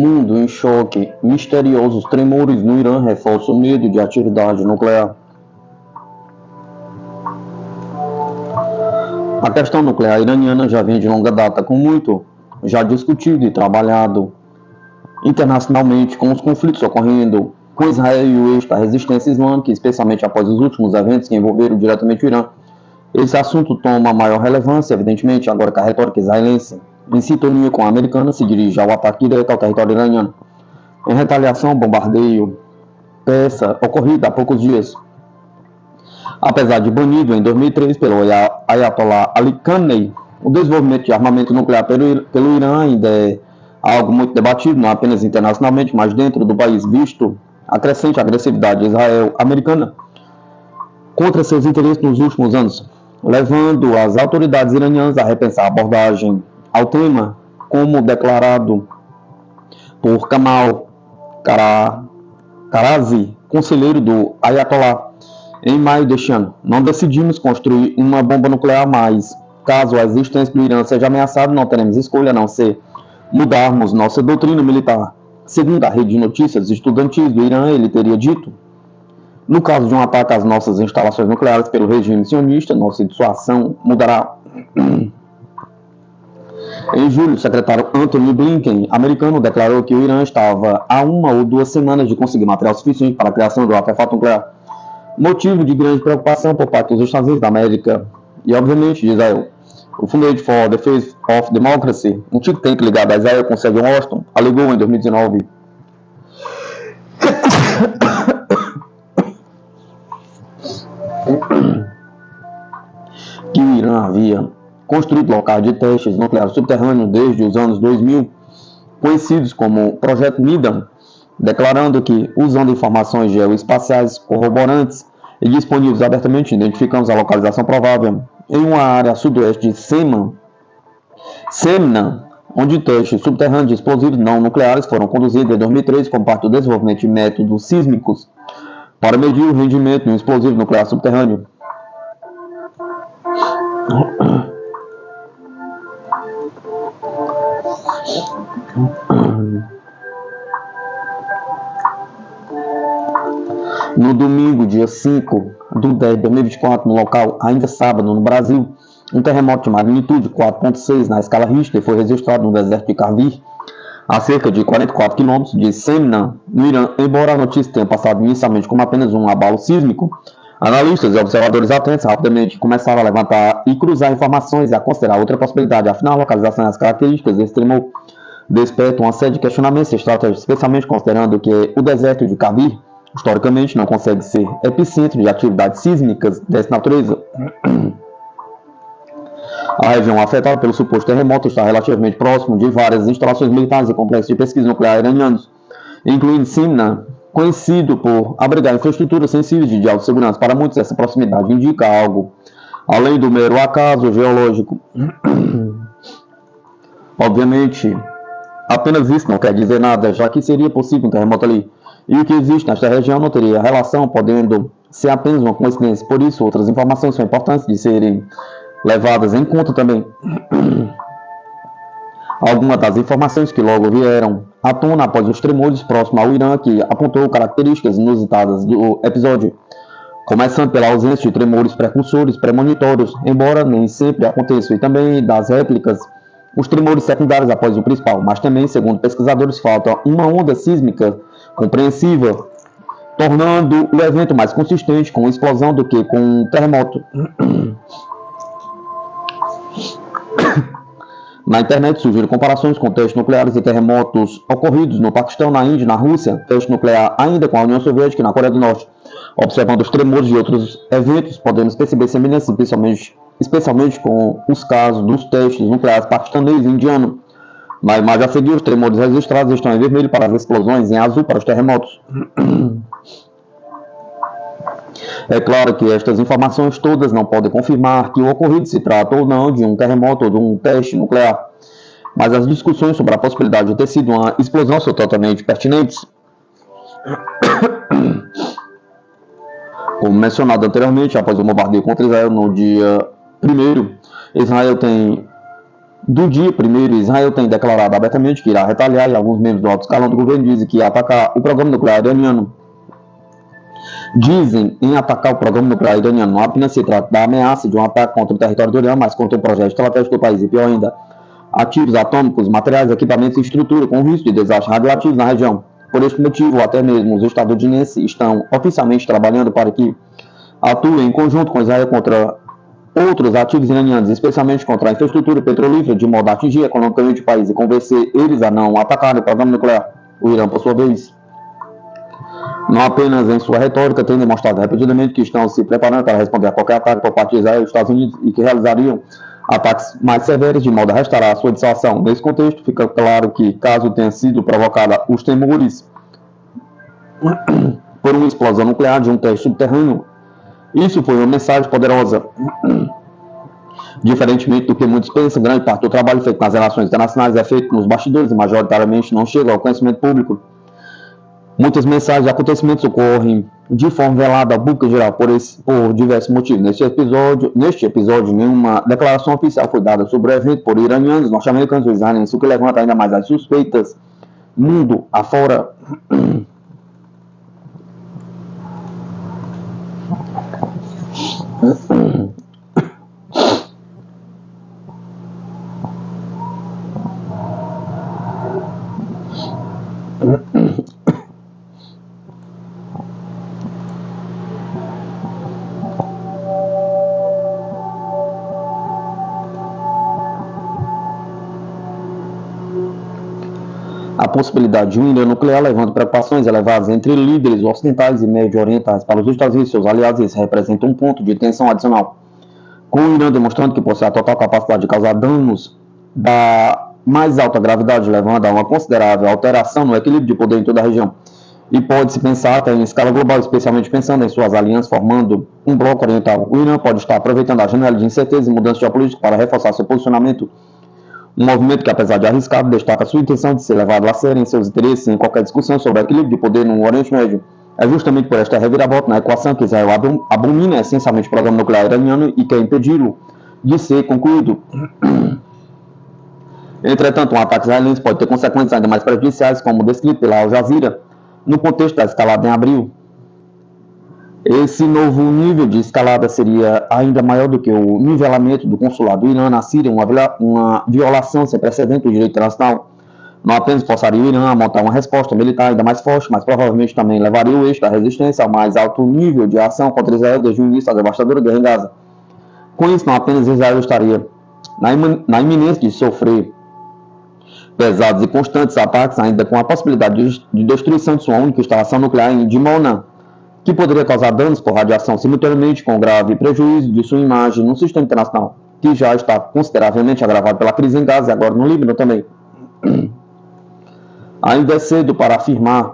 Mundo em choque. Misteriosos tremores no Irã reforçam o medo de atividade nuclear. A questão nuclear iraniana já vem de longa data com muito já discutido e trabalhado internacionalmente, com os conflitos ocorrendo com Israel e o eixo da resistência islâmica, especialmente após os últimos eventos que envolveram diretamente o Irã. Esse assunto toma maior relevância, evidentemente, agora que a retórica israelense, em sintonia com a americana, se dirige ao ataque direto ao território iraniano. Em retaliação ao bombardeio persa ocorrido há poucos dias. Apesar de banido em 2003 pelo Ayatollah Ali Khamenei, o desenvolvimento de armamento nuclear pelo Irã ainda é algo muito debatido, não apenas internacionalmente, mas dentro do país, visto a crescente agressividade israel-americana contra seus interesses nos últimos anos, levando as autoridades iranianas a repensar a abordagem ao tema, como declarado por Kamal Karazi, conselheiro do Ayatollah, em maio deste ano. Não decidimos construir uma bomba nuclear, mas caso a existência do Irã seja ameaçada, não teremos escolha a não ser mudarmos nossa doutrina militar. Segundo a rede de notícias estudantis do Irã, ele teria dito: no caso de um ataque às nossas instalações nucleares pelo regime sionista, nossa dissuasão mudará. Em julho, o secretário Antony Blinken, americano, declarou que o Irã estava a 1 ou 2 semanas de conseguir material suficiente para a criação do artefato nuclear, motivo de grande preocupação por parte dos Estados Unidos da América e, obviamente, de Israel. O Fundate for the Face of Democracy, um think tank ligado a Israel com sede em Washington, alegou em 2019 que o Irã havia construído locais de testes nucleares subterrâneos desde os anos 2000, conhecidos como Projeto Midam, declarando que, usando informações geoespaciais corroborantes e disponíveis abertamente, identificamos a localização provável em uma área a sudoeste de Semnan, onde testes subterrâneos de explosivos não nucleares foram conduzidos em 2003 como parte do desenvolvimento de métodos sísmicos para medir o rendimento de um explosivo nuclear subterrâneo. No domingo, dia 5/10 de 2024, no local, ainda sábado, no Brasil, um terremoto de magnitude 4.6 na escala Richter foi registrado no deserto de Karvir, a cerca de 44 km de Semnan, no Irã. Embora a notícia tenha passado inicialmente como apenas um abalo sísmico, analistas e observadores atentos rapidamente começaram a levantar e cruzar informações e a considerar outra possibilidade. Afinal, a localização e as características desse tremor despertam uma série de questionamentos estratégicos, especialmente considerando que o deserto de Karvir, historicamente, não consegue ser epicentro de atividades sísmicas dessa natureza. A região afetada pelo suposto terremoto está relativamente próximo de várias instalações militares e complexos de pesquisa nuclear iranianos, incluindo Semnan, conhecido por abrigar infraestruturas sensíveis de alta segurança. Para muitos, essa proximidade indica algo além do mero acaso geológico. Obviamente, apenas isso não quer dizer nada, já que seria possível um terremoto ali, e o que existe nesta região não teria relação, podendo ser apenas uma coincidência. Por isso, outras informações são importantes de serem levadas em conta também. Algumas das informações que logo vieram à tona após os tremores próximos ao Irã, que apontou características inusitadas do episódio, começando pela ausência de tremores precursores premonitórios, embora nem sempre aconteçam, e também das réplicas, os tremores secundários após o principal, mas também, segundo pesquisadores, falta uma onda sísmica compreensiva, tornando o evento mais consistente com explosão do que com um terremoto. Na internet surgiram comparações com testes nucleares e terremotos ocorridos no Paquistão, na Índia, na Rússia, teste nuclear ainda com a União Soviética e na Coreia do Norte. Observando os tremores de outros eventos, podemos perceber semelhanças, especialmente com os casos dos testes nucleares paquistanês e indiano. Na imagem a seguir, os tremores registrados estão em vermelho para as explosões e em azul para os terremotos. É claro que estas informações todas não podem confirmar que o ocorrido se trata ou não de um terremoto ou de um teste nuclear, mas as discussões sobre a possibilidade de ter sido uma explosão são totalmente pertinentes. Como mencionado anteriormente, após o bombardeio contra Israel no dia 1º, Israel tem do dia primeiro, Israel tem declarado abertamente que irá retaliar e alguns membros do alto escalão do governo dizem que ia atacar o programa nuclear iraniano. Dizem em atacar o programa nuclear iraniano não apenas se trata da ameaça de um ataque contra o território do Irã, mas contra o projeto estratégico do país e pior ainda, ativos atômicos, materiais, equipamentos e estrutura com risco de desastres radioativos na região. Por este motivo, até mesmo os estadunidenses estão oficialmente trabalhando para que atuem em conjunto com Israel contra outros ativos iranianos, especialmente contra a infraestrutura petrolífera, de modo a atingir economicamente o país e convencer eles a não atacarem o programa nuclear. O Irã, por sua vez, não apenas em sua retórica, tem demonstrado repetidamente que estão se preparando para responder a qualquer ataque por parte de Israel e Estados Unidos e que realizariam ataques mais severos de modo a restaurar a sua dissuasão. Nesse contexto, fica claro que, caso tenha sido provocada os temores por uma explosão nuclear de um teste subterrâneo, isso foi uma mensagem poderosa. Diferentemente do que muitos pensam, grande parte do trabalho feito nas relações internacionais é feito nos bastidores e majoritariamente não chega ao conhecimento público. Muitas mensagens e acontecimentos ocorrem de forma velada ao público geral por diversos motivos. Neste episódio, nenhuma declaração oficial foi dada sobre o evento por iranianos, norte-americanos ou israelenses, o que levanta ainda mais as suspeitas mundo afora. A possibilidade de um Irã nuclear levando preocupações elevadas entre líderes ocidentais e médio-orientais para os Estados Unidos e seus aliados. Isso representa um ponto de tensão adicional, com o Irã demonstrando que possui a total capacidade de causar danos da mais alta gravidade, levando a uma considerável alteração no equilíbrio de poder em toda a região. E pode-se pensar até em escala global, especialmente pensando em suas alianças formando um bloco oriental. O Irã pode estar aproveitando a janela de incerteza e mudança geopolítica para reforçar seu posicionamento. Um movimento que, apesar de arriscado, destaca sua intenção de ser levado a sério em seus interesses em qualquer discussão sobre o equilíbrio de poder no Oriente Médio. É justamente por esta reviravolta na equação que Israel abomina essencialmente o programa nuclear iraniano e quer impedi-lo de ser concluído. Entretanto, um ataque israelense pode ter consequências ainda mais prejudiciais, como descrito pela Al Jazeera, no contexto da escalada em abril. Esse novo nível de escalada seria ainda maior do que o nivelamento do consulado do Irã na Síria, uma violação sem precedente do direito internacional. Não apenas forçaria o Irã a montar uma resposta militar ainda mais forte, mas provavelmente também levaria o eixo da resistência ao mais alto nível de ação contra Israel desde o início da devastadora guerra em Gaza. Com isso, não apenas Israel estaria na iminência de sofrer pesados e constantes ataques, ainda com a possibilidade de destruição de sua única instalação nuclear em Dimona, que poderia causar danos por radiação simultaneamente com grave prejuízo de sua imagem no sistema internacional, que já está consideravelmente agravado pela crise em Gaza e agora no Líbano também. Ainda é cedo para afirmar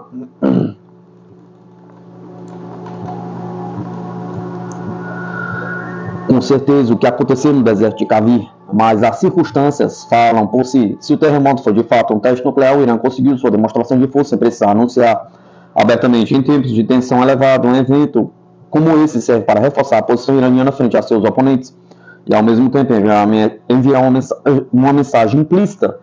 com certeza o que aconteceu no deserto de Kavir, mas as circunstâncias falam por si. Se o terremoto foi de fato um teste nuclear, o Irã conseguiu sua demonstração de força sem precisar anunciar abertamente. Em tempos de tensão elevada, um evento como esse serve para reforçar a posição iraniana frente a seus oponentes e, ao mesmo tempo, enviar uma mensagem implícita,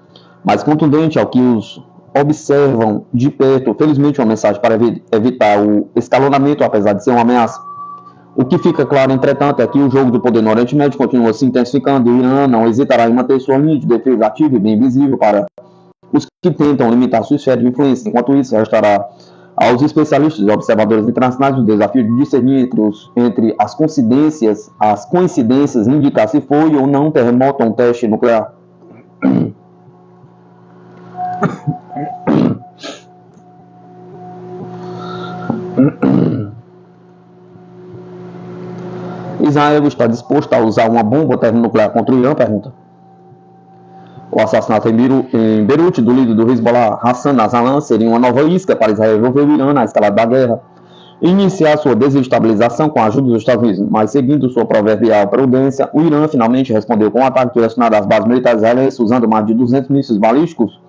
mas contundente ao que os observam de perto. Felizmente, uma mensagem para evitar o escalonamento, apesar de ser uma ameaça. O que fica claro, entretanto, é que o jogo do poder no Oriente Médio continua se intensificando e o Irã não hesitará em manter sua linha de defesa ativa e bem visível para os que tentam limitar sua esfera de influência. Enquanto isso, restará aos especialistas e observadores internacionais o desafio de discernir entre as coincidências, indicar se foi ou não um terremoto ou um teste nuclear. Israel está disposto a usar uma bomba termonuclear contra o Irã? Pergunta. O assassinato em Beirute do líder do Hezbollah, Hassan Nasrallah, seria uma nova isca para Israel envolver o Irã na escalada da guerra e iniciar sua desestabilização com a ajuda dos Estados Unidos. Mas, seguindo sua proverbial prudência, o Irã finalmente respondeu com um ataque direcionado às bases militares israelenses, usando mais de 200 mísseis balísticos.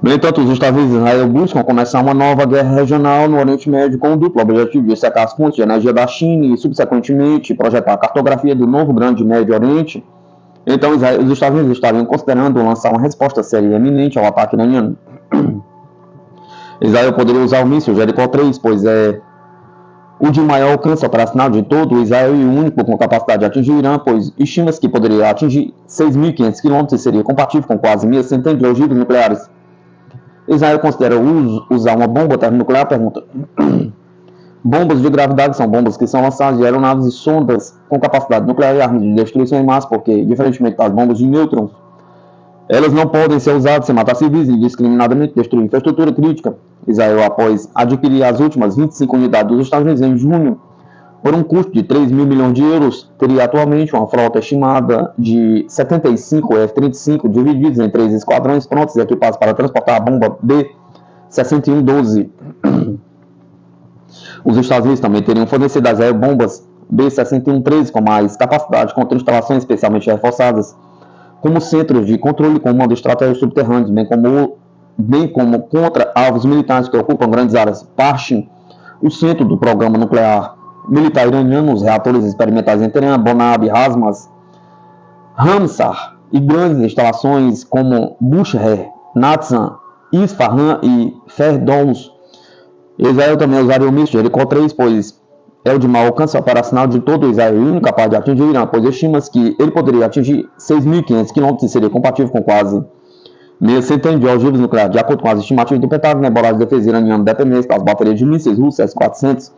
No entanto, os Estados Unidos e Israel buscam começar uma nova guerra regional no Oriente Médio com o duplo objetivo de secar as fontes de energia da China e, subsequentemente, projetar a cartografia do novo Grande Médio Oriente Então, os Estados Unidos estariam considerando lançar uma resposta séria e eminente ao ataque iraniano. Israel poderia usar o míssil Jericho 3, pois é o de maior alcance operacional de todo o Israel e o único com capacidade de atingir o Irã, pois estima-se que poderia atingir 6.500 km e seria compatível com quase 1.100 de ogivas nucleares. Israel considera usar uma bomba termonuclear? Pergunta. Bombas de gravidade são bombas que são lançadas de aeronaves e sondas com capacidade nuclear e armas de destruição em massa, porque, diferentemente das bombas de nêutrons, elas não podem ser usadas sem matar civis e indiscriminadamente destruir infraestrutura crítica. Israel, após adquirir as últimas 25 unidades dos Estados Unidos em junho, por um custo de 3 mil milhões de euros, teria atualmente uma frota estimada de 75 F-35 divididos em 3 esquadrões prontos e equipados para transportar a bomba B-6112. Os Estados Unidos também teriam fornecido a Israel bombas B-6113 com mais capacidade contra instalações especialmente reforçadas, como centros de controle e comando estratégicos subterrâneos, bem como contra alvos militares que ocupam grandes áreas. Parshim, o centro do programa nuclear militar iraniano, os reatores experimentais em Teherã, Bonab, Hasmas, Ramsar e grandes instalações como Bushehr, Natanz, Isfahan e Ferdowsi. Israel também usaria o míssil Jericho 3, pois é o de maior alcance operacional de todo o Israel e incapaz de atingir o Irã, pois estima-se que ele poderia atingir 6.500 km e seria compatível com quase 1.100 de ogivas nucleares. De acordo com as estimativas do Pentágono, a embalagem de defesa iraniana dependente das baterias de mísseis russos S-400.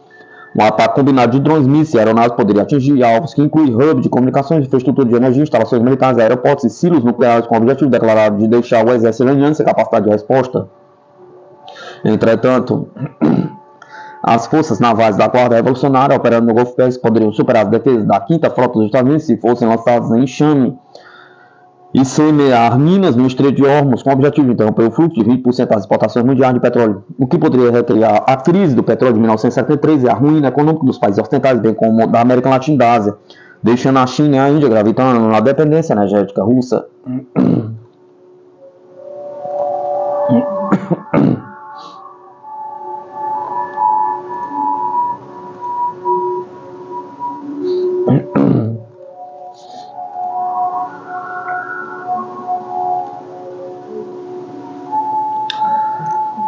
Um ataque combinado de drones, mísseis e aeronaves poderia atingir alvos que incluem hub de comunicações, infraestrutura de energia, instalações militares, aeroportos e silos nucleares, com o objetivo declarado de deixar o exército iraniano sem capacidade de resposta. Entretanto, as forças navais da Guarda Revolucionária operando no Golfo Pérsico poderiam superar as defesas da 5ª Frota dos Estados Unidos se fossem lançadas em enxame e semear minas no Estreito de Hormuz, com o objetivo de interromper o fluxo de 20% das exportações mundiais de petróleo, o que poderia recriar a crise do petróleo de 1973 e a ruína econômica dos países ocidentais, bem como da América Latina e da Ásia, deixando a China e a Índia gravitando na dependência energética russa.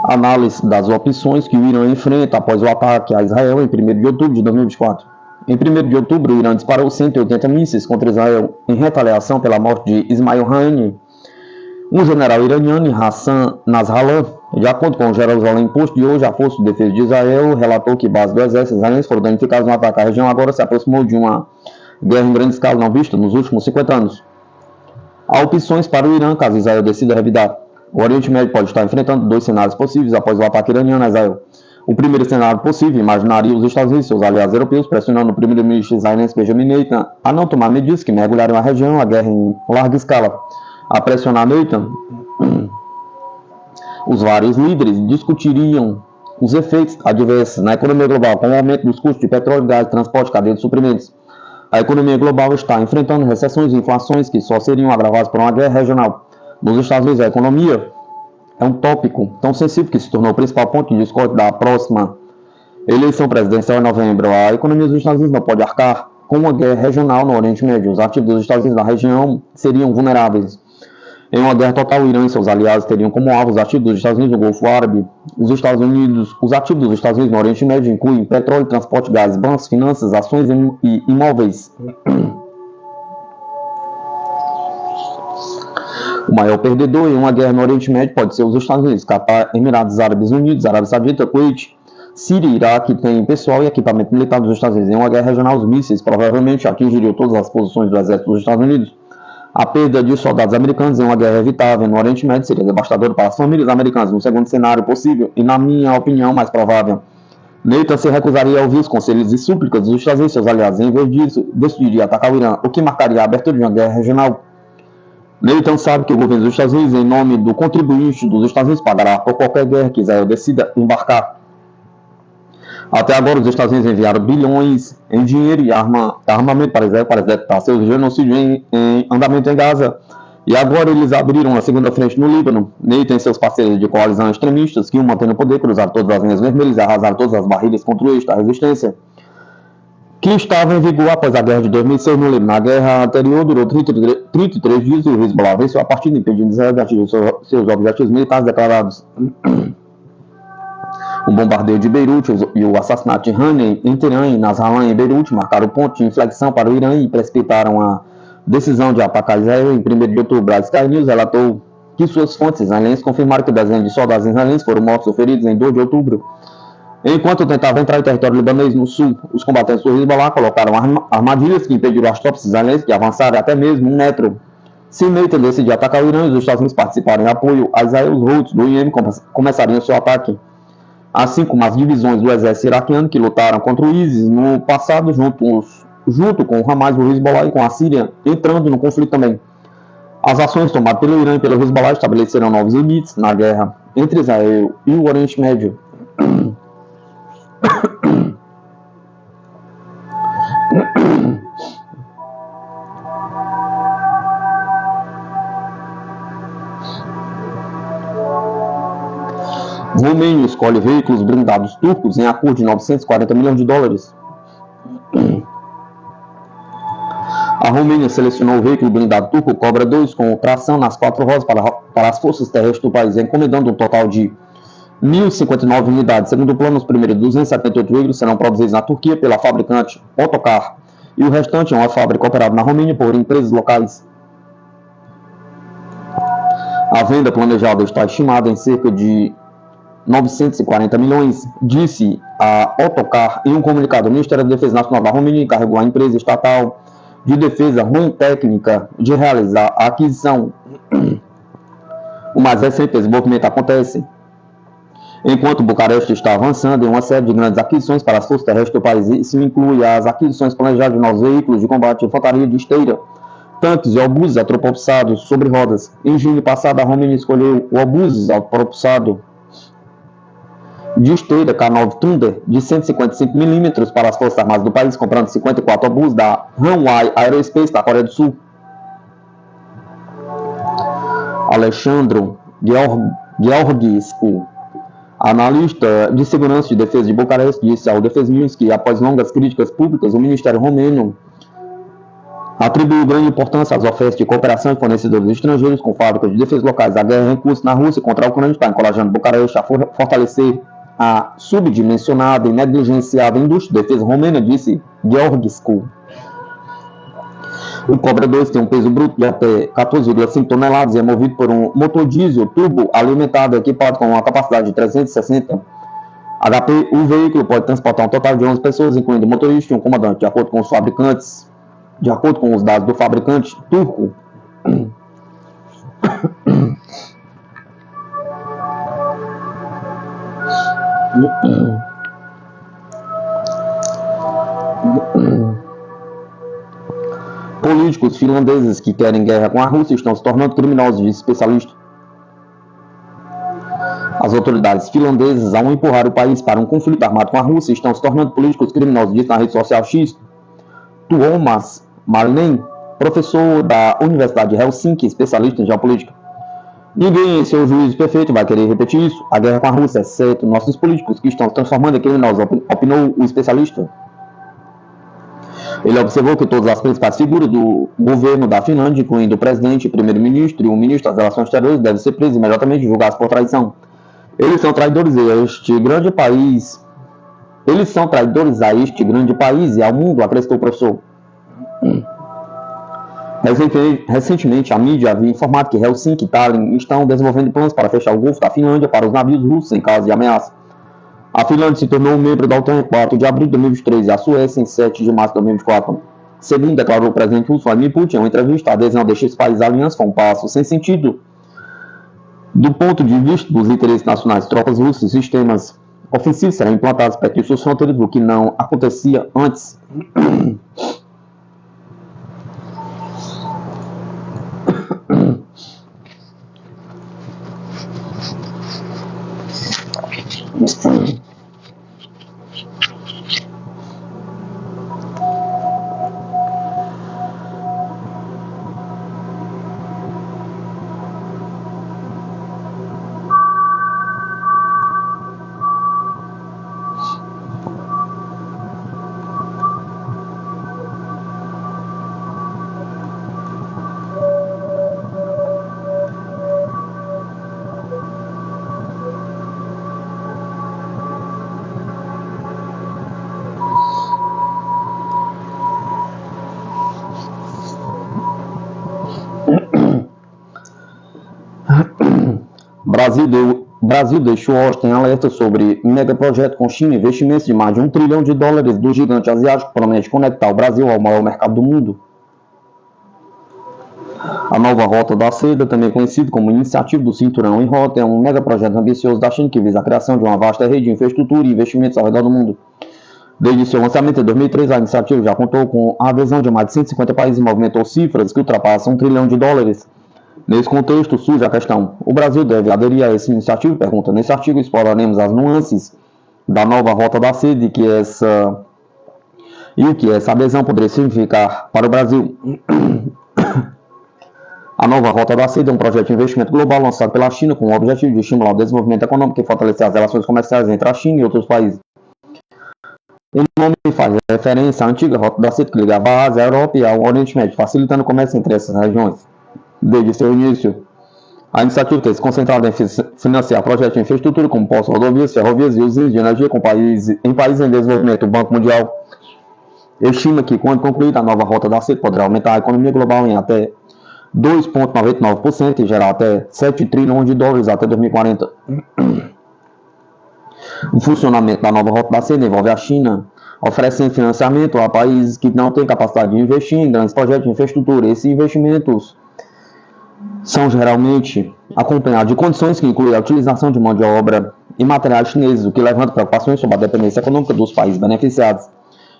Análise das opções que o Irã enfrenta após o ataque a Israel em 1º de outubro de 2024. Em 1º de outubro, o Irã disparou 180 mísseis contra Israel em retaliação pela morte de Ismail Haniyeh, um general iraniano, e Hassan Nasrallah. De acordo com o Jerusalém Post de hoje, a Força de Defesa de Israel relatou que bases do exército israelense foram danificadas no ataque à região. Agora se aproximou de uma guerra em grande escala não vista nos últimos 50 anos. Há opções para o Irã caso Israel decida revidar. O Oriente Médio pode estar enfrentando 2 cenários possíveis após o ataque iraniano a Israel. O primeiro cenário possível imaginaria os Estados Unidos e seus aliados europeus pressionando o primeiro-ministro israelense Benjamin Netanyahu a não tomar medidas que mergulhariam a região, a guerra em larga escala. A pressionar Netanyahu, os vários líderes discutiriam os efeitos adversos na economia global, com o aumento dos custos de petróleo, gás, transporte, cadeia de suprimentos. A economia global está enfrentando recessões e inflações que só seriam agravadas por uma guerra regional. Nos Estados Unidos, a economia é um tópico tão sensível que se tornou o principal ponto de discórdia da próxima eleição presidencial em novembro. A economia dos Estados Unidos não pode arcar com uma guerra regional no Oriente Médio. Os ativos dos Estados Unidos na região seriam vulneráveis. Em uma guerra total, o Irã e seus aliados teriam como alvo os ativos dos Estados Unidos no Golfo Árabe. Os ativos dos Estados Unidos no Oriente Médio incluem petróleo, transporte, gás, bancos, finanças, ações e imóveis. O maior perdedor em uma guerra no Oriente Médio pode ser os Estados Unidos, Catar, Emirados Árabes Unidos, Arábia Saudita, Kuwait, Síria e Iraque têm pessoal e equipamento militar dos Estados Unidos. Em uma guerra regional, os mísseis provavelmente atingiriam todas as posições do exército dos Estados Unidos. A perda de soldados americanos em uma guerra evitável no Oriente Médio seria devastadora para as famílias americanas. No segundo cenário possível, e na minha opinião mais provável, Netanyahu se recusaria a ouvir os conselhos e súplicas dos Estados Unidos e seus aliados. Em vez disso, decidiria atacar o Irã, o que marcaria a abertura de uma guerra regional. Netanyahu sabe que o governo dos Estados Unidos, em nome do contribuinte dos Estados Unidos, pagará por qualquer guerra que Israel decida embarcar. Até agora, os Estados Unidos enviaram bilhões em dinheiro e armamento para Israel para executar seus genocídios em andamento em Gaza. E agora eles abriram a segunda frente no Líbano. Netanyahu e seus parceiros de coalizão extremistas que iam manter no poder, cruzaram todas as linhas vermelhas e arrasaram todas as barreiras contra o eixo da resistência. que estava em vigor após a guerra de 2006 no Líbano. A guerra anterior durou 33 dias e o Hezbollah venceu a partida, impedindo Israel de atingir seus objetivos militares declarados. O bombardeio de Beirute e o assassinato de Haniyeh em Teherã e Nasrallah em Beirute marcaram o ponto de inflexão para o Irã e precipitaram a decisão de atacar Israel em 1º de outubro. A Sky News relatou que suas fontes israelenses confirmaram que dezenas de soldados israelenses foram mortos ou feridos em 2 de outubro. Enquanto tentavam entrar em território libanês no sul, os combatentes do Hezbollah colocaram armadilhas que impediram as tropas israelenses de avançarem até mesmo 1 metro. Se o Netanyahu decidir atacar o Irã e os Estados Unidos participarem em apoio a Israel, os Houthis do Iêmen começariam seu ataque. Assim como as divisões do exército iraquiano que lutaram contra o ISIS no passado, junto com o Hamas, o Hezbollah e com a Síria, entrando no conflito também. As ações tomadas pelo Irã e pelo Hezbollah estabeleceram novos limites na guerra entre Israel e o Oriente Médio. Romênia escolhe veículos blindados turcos em acordo de 940 milhões de dólares. A Romênia selecionou o veículo blindado turco Cobra 2 com tração nas 4 rodas para as forças terrestres do país, encomendando um total de 1.059 unidades. Segundo o plano, os primeiros 278 veículos serão produzidos na Turquia pela fabricante Otokar e o restante é uma fábrica operada na Romênia por empresas locais. A venda planejada está estimada em cerca de 940 milhões, disse a Otokar em um comunicado. O Ministério da Defesa Nacional da Romênia encarregou a empresa estatal de defesa Romtécnica de realizar a aquisição. O mais recente desenvolvimento acontece enquanto Bucareste está avançando em uma série de grandes aquisições para as forças terrestres do país. Isso inclui as aquisições planejadas de novos veículos de combate, infantaria de esteira, tanques e obuses autopropulsados sobre rodas. Em junho passado, a Romênia escolheu o obuses autopropulsado de esteira K9 Thunder de 155 mm para as Forças Armadas do país, comprando 54 obuses da Hanwha Aerospace da Coreia do Sul. Alexandro Georgescu, analista de segurança e defesa de Bucareste, disse ao Defesa News que, após longas críticas públicas, o Ministério Romeno atribuiu grande importância às ofertas de cooperação de fornecedores estrangeiros com fábricas de defesa locais. A guerra em curso na Rússia contra a Ucrânia está encorajando Bucareste a fortalecer a subdimensionada e negligenciada indústria de defesa romena, disse Georgescu. O Cobra 2 tem um peso bruto de até 14,5 toneladas e é movido por um motor diesel turbo alimentado equipado com uma capacidade de 360 HP. O veículo pode transportar um total de 11 pessoas, incluindo o motorista e um comandante, de acordo com os dados do fabricante turco. Políticos finlandeses que querem guerra com a Rússia estão se tornando criminosos, diz especialista. As autoridades finlandesas, ao empurrar o país para um conflito armado com a Rússia, estão se tornando políticos criminosos, diz na rede social X Tuomas Marlin, professor da Universidade de Helsinki, especialista em geopolítica. Ninguém em seu juízo perfeito vai querer repetir isso. A guerra com a Rússia, exceto nossos políticos que estão se transformando em criminosos, opinou o especialista. Ele observou que todas as principais figuras do governo da Finlândia, incluindo o presidente, o primeiro-ministro e o ministro das Relações Exteriores, devem ser presos imediatamente e julgados por traição. Eles são traidores a este grande país. E ao mundo, acrescentou o professor. Recentemente, a mídia havia informado que Helsinki e Tallinn estão desenvolvendo planos para fechar o Golfo da Finlândia para os navios russos em caso de ameaça. A Finlândia se tornou membro da OTAN em 4 de abril de 2023 e a Suécia em 7 de março de 2024. Segundo declarou o presidente russo Vladimir Putin em uma entrevista, a adesão destes países à aliança foi um passo sem sentido do ponto de vista dos interesses nacionais. Tropas russas e sistemas ofensivos serão implantados perto de suas fronteiras, o que não acontecia antes. Brasil deixou Washington em alerta sobre megaprojeto com China, investimentos de mais de $1 trilhão do gigante asiático promete conectar o Brasil ao maior mercado do mundo. A nova Rota da Seda, também conhecido como Iniciativa do Cinturão em Rota, é um megaprojeto ambicioso da China que visa a criação de uma vasta rede de infraestrutura e investimentos ao redor do mundo. Desde seu lançamento em 2003, a iniciativa já contou com a adesão de mais de 150 países e movimentou cifras que ultrapassam $1 trilhão. Nesse contexto, surge a questão: o Brasil deve aderir a essa iniciativa? Pergunta. Nesse artigo exploraremos as nuances da nova Rota da Seda e o que essa adesão poderia significar para o Brasil. A nova Rota da Seda é um projeto de investimento global lançado pela China com o objetivo de estimular o desenvolvimento econômico e fortalecer as relações comerciais entre a China e outros países. O nome faz referência à antiga Rota da Seda que ligava a Ásia, a Europa e ao Oriente Médio, facilitando o comércio entre essas regiões. Desde seu início, a iniciativa tem se concentrado em financiar projetos de infraestrutura como postos, rodovias, ferrovias e usinas de energia em países em desenvolvimento. O Banco Mundial estima que, quando concluída a nova Rota da Seda, poderá aumentar a economia global em até 2,99% e gerar até $7 trilhões até 2040. O funcionamento da nova Rota da Seda envolve a China oferecendo financiamento a países que não têm capacidade de investir em grandes projetos de infraestrutura. Esses investimentos são geralmente acompanhados de condições que incluem a utilização de mão de obra e materiais chineses, o que levanta preocupações sobre a dependência econômica dos países beneficiados.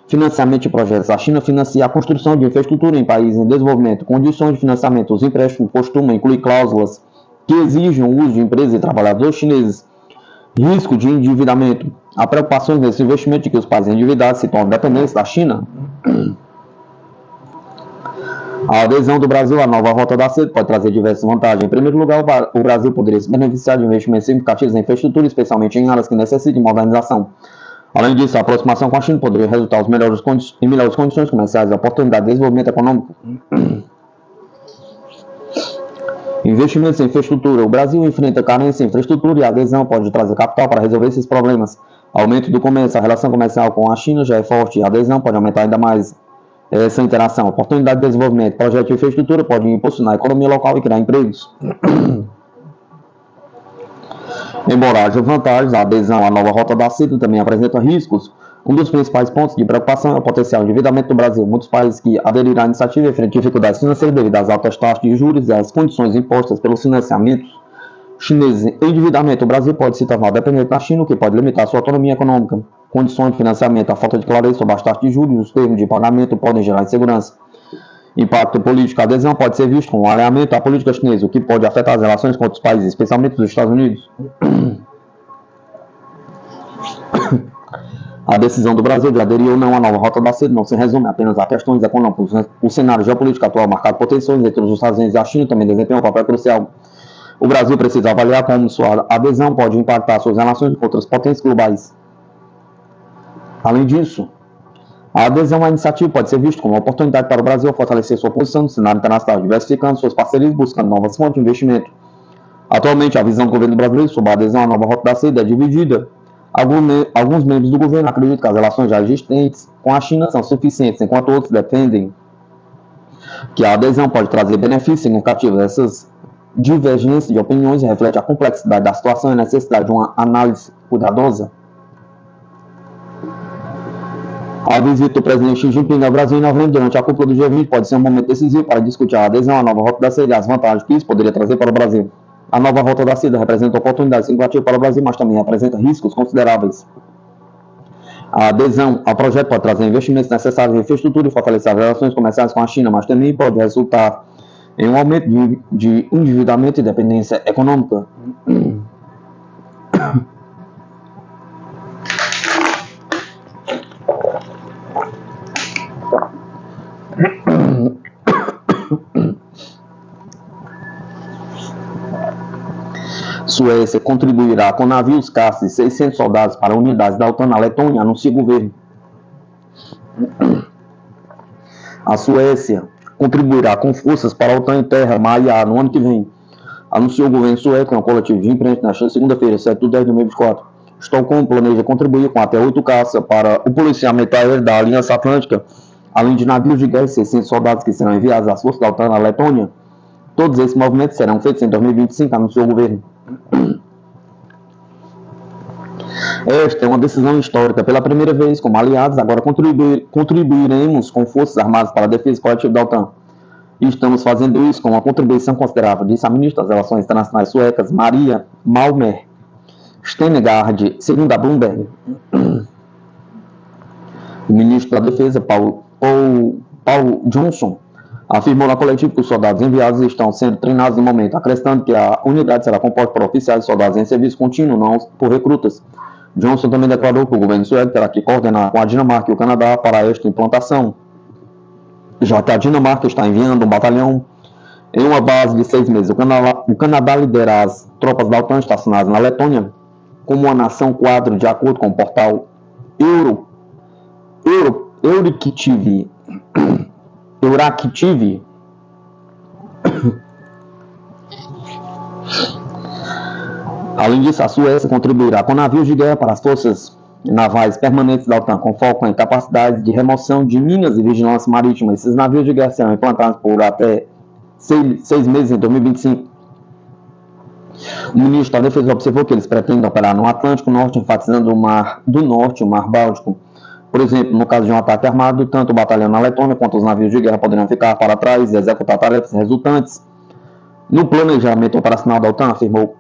Financiamento de projetos. A China financia a construção de infraestrutura em países em desenvolvimento. Condições de financiamento. Os empréstimos costumam incluir cláusulas que exigem o uso de empresas e trabalhadores chineses. Risco de endividamento. Há preocupações nesse investimento de que os países endividados se tornem dependentes da China. A adesão do Brasil à nova Rota da Seda pode trazer diversas vantagens. Em primeiro lugar, o Brasil poderia se beneficiar de investimentos significativos em infraestrutura, especialmente em áreas que necessitem de modernização. Além disso, a aproximação com a China poderia resultar em melhores condições comerciais e oportunidades de desenvolvimento econômico. Investimentos em infraestrutura. O Brasil enfrenta carência em infraestrutura e a adesão pode trazer capital para resolver esses problemas. Aumento do comércio. A relação comercial com a China já é forte e a adesão pode aumentar ainda mais essa interação. Oportunidade de desenvolvimento. Projeto de infraestrutura pode impulsionar a economia local e criar empregos. Embora haja vantagens, a adesão à nova Rota da Seda também apresenta riscos. Um dos principais pontos de preocupação é o potencial endividamento do Brasil. Muitos países que aderiram à iniciativa enfrentam dificuldades financeiras devido às altas taxas de juros e às condições impostas pelos financiamentos chineses. Endividamento. O Brasil pode se tornar dependente da China, o que pode limitar sua autonomia econômica. Condições de financiamento. A falta de clareza sobre as taxas de juros e os termos de pagamento podem gerar insegurança. Impacto político. A adesão pode ser visto como um alinhamento à política chinesa, o que pode afetar as relações com outros países, especialmente os Estados Unidos. A decisão do Brasil de aderir ou não à nova Rota da Seda não se resume apenas a questões econômicas. O cenário geopolítico atual marcado por tensões entre os Estados Unidos e a China também desempenha um papel crucial. O Brasil precisa avaliar como sua adesão pode impactar suas relações com outras potências globais. Além disso, a adesão à iniciativa pode ser vista como uma oportunidade para o Brasil fortalecer sua posição no cenário internacional, diversificando suas parcerias e buscando novas fontes de investimento. Atualmente, a visão do governo brasileiro sobre a adesão à nova Rota da Seda é dividida. Alguns membros do governo acreditam que as relações já existentes com a China são suficientes, enquanto outros defendem que a adesão pode trazer benefícios significativos. Essas divergências de opiniões refletem a complexidade da situação e a necessidade de uma análise cuidadosa. A visita do presidente Xi Jinping ao Brasil em novembro, durante a cúpula do G20, pode ser um momento decisivo para discutir a adesão à nova Rota da Seda e as vantagens que isso poderia trazer para o Brasil. A nova Rota da Seda representa oportunidades significativas para o Brasil, mas também apresenta riscos consideráveis. A adesão ao projeto pode trazer investimentos necessários em infraestrutura e fortalecer as relações comerciais com a China, mas também pode resultar em um aumento de endividamento e dependência econômica. Suécia contribuirá com navios caça de 600 soldados para unidades da OTAN na Letônia, anuncia o governo. A Suécia contribuirá com forças para a OTAN em terra, mar e ar no ano que vem, anunciou o governo sueco em um coletivo de imprensa nesta segunda-feira, 7/10/2024. Estocolmo planeja contribuir com até 8 caças para o policiamento aéreo da Aliança Atlântica, além de navios de guerra e 600 soldados que serão enviados às forças da OTAN na Letônia. Todos esses movimentos serão feitos em 2025, anunciou o governo. Esta é uma decisão histórica. Pela primeira vez, como aliados, agora contribuiremos com forças armadas para a defesa coletiva da OTAN. E estamos fazendo isso com uma contribuição considerável, disse a ministra das Relações Internacionais suecas, Maria Malmer Stenegard, segundo a Bloomberg. O ministro da Defesa, Paul Johnson, afirmou na coletiva que os soldados enviados estão sendo treinados no momento, acrescentando que a unidade será composta por oficiais e soldados em serviço contínuo, não por recrutas. Johnson também declarou que o governo sueco terá que coordenar com a Dinamarca e o Canadá para esta implantação, já que a Dinamarca está enviando um batalhão em uma base de 6 meses. O Canadá lidera as tropas da OTAN estacionadas na Letônia como uma nação quadro, de acordo com o portal Euractiv. Além disso, a Suécia contribuirá com navios de guerra para as forças navais permanentes da OTAN, com foco em capacidades de remoção de minas e vigilância marítima. Esses navios de guerra serão implantados por até 6 meses em 2025. O ministro da Defesa observou que eles pretendem operar no Atlântico Norte, enfatizando o Mar do Norte e o Mar Báltico. Por exemplo, no caso de um ataque armado, tanto o batalhão na Letônia quanto os navios de guerra poderão ficar para trás e executar tarefas resultantes no planejamento operacional da OTAN, afirmou.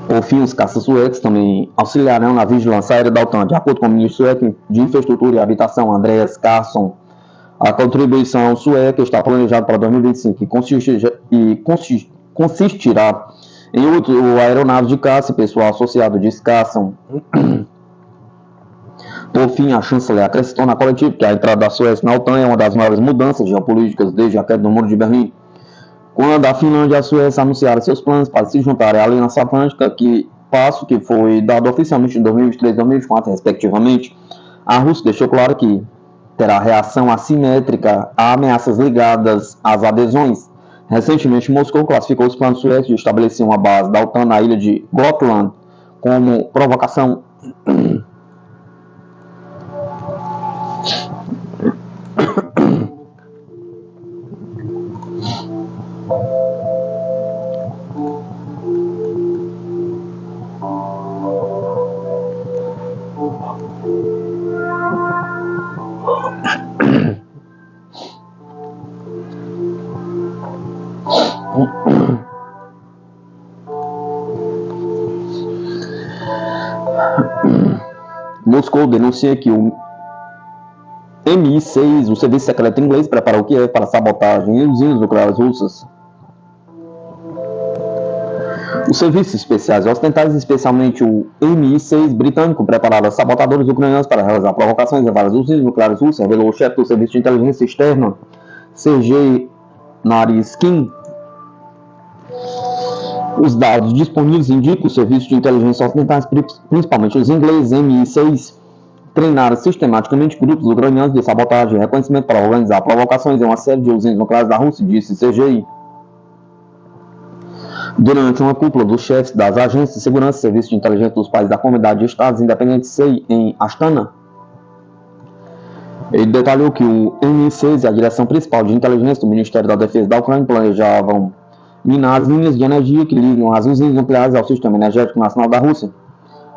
Por fim, os caças suecos também auxiliarão na vigilância aérea da OTAN, de acordo com o ministro sueco de Infraestrutura e Habitação, Andreas Carlsson. A contribuição sueca está planejada para 2025 e consistirá em 8 aeronaves de caça e pessoal associado, disse Carlsson. Por fim, a chanceler acrescentou na coletiva que a entrada da Suécia na OTAN é uma das maiores mudanças geopolíticas desde a queda do Muro de Berlim, quando a Finlândia e a Suécia anunciaram seus planos para se juntarem à Aliança Atlântica, passo que foi dado oficialmente em 2023 e 2024, respectivamente. A Rússia deixou claro que terá reação assimétrica a ameaças ligadas às adesões. Recentemente, Moscou classificou os planos suecos de estabelecer uma base da OTAN na ilha de Gotland como provocação. Moscou denuncia que o Mi-6, o serviço secreto inglês, preparou Kiev para sabotagem em usinas nucleares russas. Os serviços especiais ocidentais, especialmente o Mi-6 britânico, prepararam sabotadores ucranianos para realizar provocações em várias usinas nucleares russas, revelou o chefe do Serviço de Inteligência Externa, Sergei Naryshkin. Os dados disponíveis indicam que os serviços de inteligência ocidentais, principalmente os ingleses Mi-6, treinaram sistematicamente grupos ucranianos de sabotagem e reconhecimento para organizar provocações em uma série de usinas nucleares da Rússia, disse CGI. Durante uma cúpula dos chefes das agências de segurança e serviços de inteligência dos países da Comunidade de Estados Independentes SEI em Astana, ele detalhou que o Mi-6 e a direção principal de inteligência do Ministério da Defesa da Ucrânia planejavam minar as linhas de energia que ligam as usinas nucleares ao sistema energético nacional da Rússia.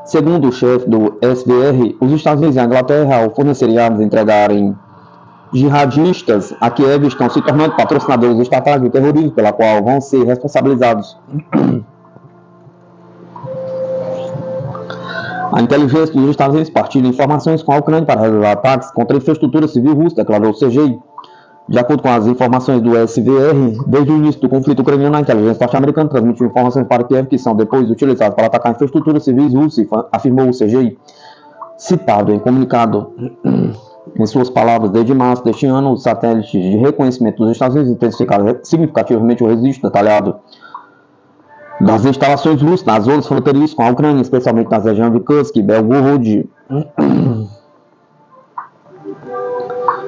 Segundo o chefe do SVR, os Estados Unidos e a Inglaterra, ao fornecerem armas e entregarem jihadistas a Kiev, estão se tornando patrocinadores estatais do terrorismo, pela qual vão ser responsabilizados. A inteligência dos Estados Unidos partilha informações com a Ucrânia para realizar ataques contra a infraestrutura civil russa, declarou o CGI. De acordo com as informações do SVR, desde o início do conflito ucraniano, a inteligência norte-americana transmitiu informações para Kiev que são depois utilizadas para atacar infraestruturas civis russas, afirmou o CGI. Citado em comunicado, em suas palavras, desde março deste ano, os satélites de reconhecimento dos Estados Unidos intensificaram significativamente o registro detalhado das instalações russas nas zonas fronteiriças com a Ucrânia, especialmente nas regiões de Kursk e Belgorod.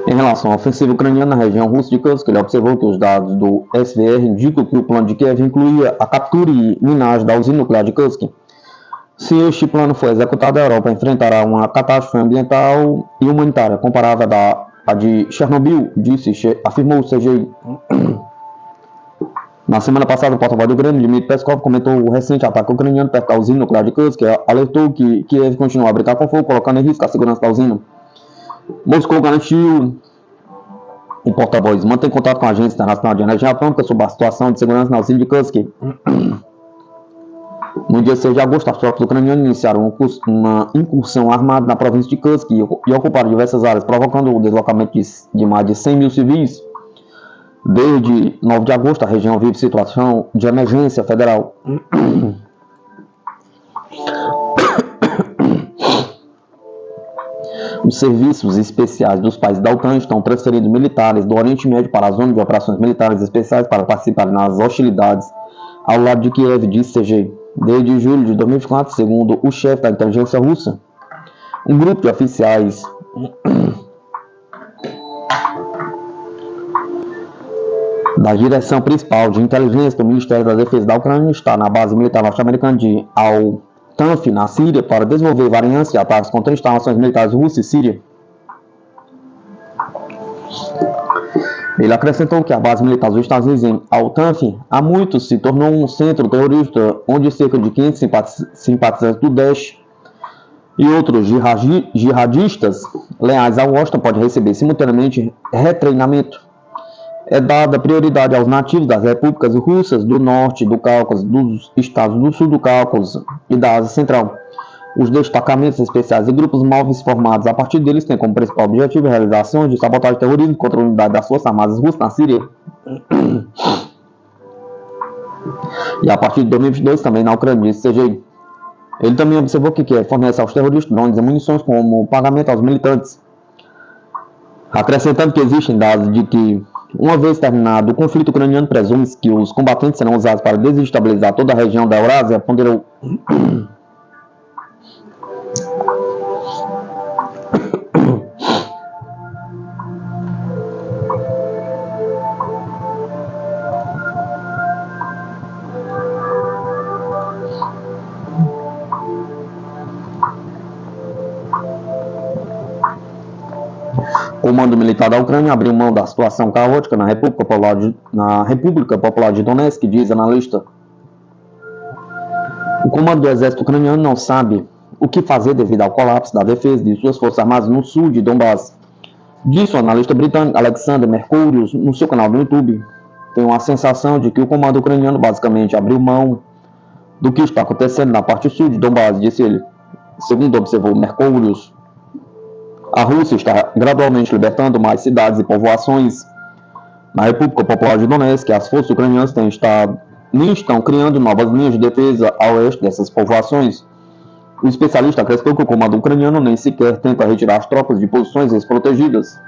Em relação à ofensiva ucraniana na região russa de Kursk, ele observou que os dados do SVR indicam que o plano de Kiev incluía a captura e minagem da usina nuclear de Kursk. Se este plano for executado, a Europa enfrentará uma catástrofe ambiental e humanitária comparável à de Chernobyl, afirmou o CGI. Na semana passada, o porta-voz do Kremlin, Dmitry Peskov, comentou o recente ataque ucraniano perto da usina nuclear de Kursk, que alertou que Kiev continua a brincar com fogo, colocando em risco a segurança da usina. Moscou garantiu, o porta-voz mantém contato com a Agência Internacional de Energia Atômica sobre a situação de segurança na usina de Kursk. No dia 6 de agosto, as tropas ucranianas iniciaram uma incursão armada na província de Kursk e ocuparam diversas áreas, provocando o deslocamento de mais de 100 mil civis. Desde 9 de agosto, a região vive situação de emergência federal. Os serviços especiais dos países da OTAN estão transferindo militares do Oriente Médio para a zona de operações militares especiais para participar nas hostilidades ao lado de Kiev, disse CG. Desde julho de 2024, segundo o chefe da inteligência russa, um grupo de oficiais da direção principal de inteligência do Ministério da Defesa da Ucrânia está na base militar norte-americana de Al-Tanf, na Síria, para desenvolver variantes e ataques contra instalações militares russas e Síria. Ele acrescentou que a base militar dos Estados Unidos em Al-Tanf há muito se tornou um centro terrorista onde cerca de 500 simpatizantes do Daesh e outros jihadistas leais a Washington podem receber simultaneamente retreinamento. É dada prioridade aos nativos das repúblicas russas do norte do Cáucaso, dos estados do sul do Cáucaso e da Ásia Central. Os destacamentos especiais e grupos móveis formados a partir deles têm como principal objetivo a realização de sabotagem e terrorismo contra a unidade das Forças Armadas Russas na Síria. E a partir de 2022 também na Ucrânia, disse CGI. Ele também observou que Kiev fornece aos terroristas drones e munições como pagamento aos militantes, acrescentando que existem dados de que, uma vez terminado o conflito ucraniano, presume-se que os combatentes serão usados para desestabilizar toda a região da Eurásia, ponderou. O comando militar da Ucrânia abriu mão da situação caótica na República Popular de Donetsk, diz analista. O comando do exército ucraniano não sabe o que fazer devido ao colapso da defesa de suas forças armadas no sul de Donbass. Disse o analista britânico Alexander Mercurius no seu canal do YouTube. Tem uma sensação de que o comando ucraniano basicamente abriu mão do que está acontecendo na parte sul de Donbass, disse ele. Segundo observou Mercurius, a Rússia está gradualmente libertando mais cidades e povoações na República Popular de Donetsk. As forças ucranianas estão criando novas linhas de defesa a oeste dessas povoações. O especialista acrescentou que o comando ucraniano nem sequer tenta retirar as tropas de posições desprotegidas.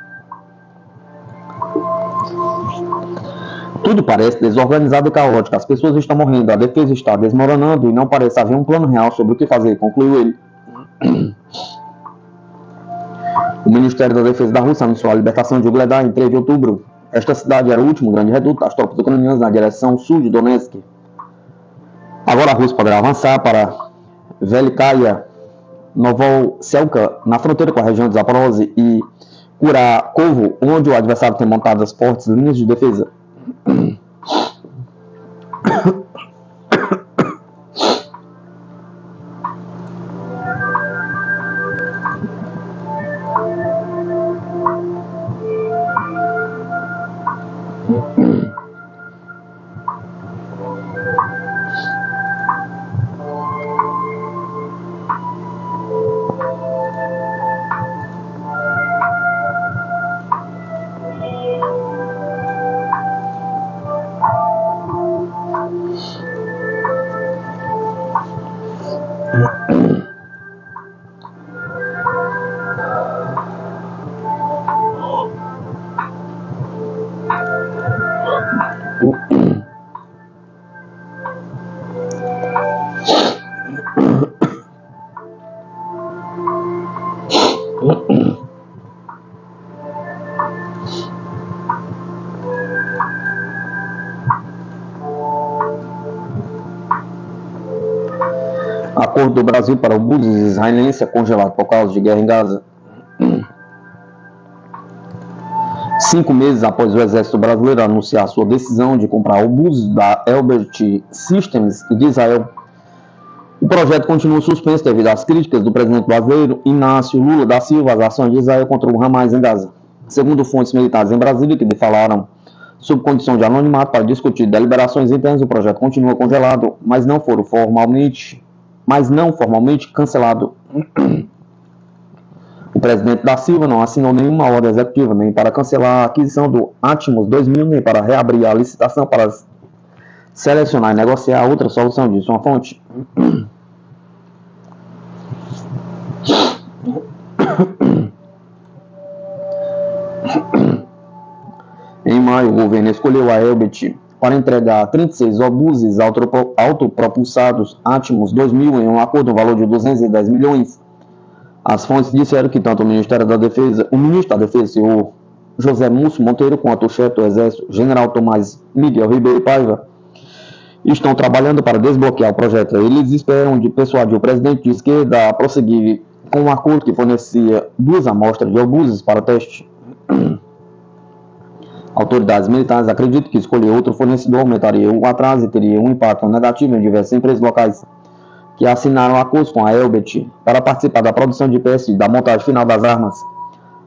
Tudo parece desorganizado e caótico. As pessoas estão morrendo, a defesa está desmoronando e não parece haver um plano real sobre o que fazer, concluiu ele. O Ministério da Defesa da Rússia anunciou a libertação de Ugledar em 3 de outubro. Esta cidade era o último grande reduto das tropas ucranianas na direção sul de Donetsk. Agora a Rússia poderá avançar para Velikaya, Novoselka, na fronteira com a região de Zaporozhye, e Kurakovo, onde o adversário tem montado as fortes linhas de defesa. Acordo do Brasil para o buses israelense é congelado por causa de guerra em Gaza. 5 meses após o Exército Brasileiro anunciar sua decisão de comprar obuses da Elbit Systems de Israel, o projeto continua suspenso devido às críticas do presidente brasileiro Inácio Lula da Silva às ações de Israel contra o Hamas em Gaza. Segundo fontes militares em Brasília que falaram sob condição de anonimato para discutir deliberações internas, o projeto continua congelado, mas não formalmente cancelado. O presidente da Silva não assinou nenhuma ordem executiva, nem para cancelar a aquisição do Atmos 2000, nem para reabrir a licitação para selecionar e negociar outra solução, disse uma fonte. Em maio, o governo escolheu a Elbit para entregar 36 obuses autopropulsados Atmos 2000 em um acordo no valor de 210 milhões. As fontes disseram que tanto o ministro da Defesa, senhor José Múcio Monteiro, quanto o chefe do Exército, general Tomás Miguel Ribeiro Paiva, estão trabalhando para desbloquear o projeto. Eles esperam de persuadir o presidente de esquerda a prosseguir com um acordo que fornecia 2 amostras de obuses para teste. Autoridades militares acreditam que escolher outro fornecedor aumentaria o atraso e teria um impacto negativo em diversas empresas locais que assinaram acordos com a Elbit para participar da produção de peças e da montagem final das armas.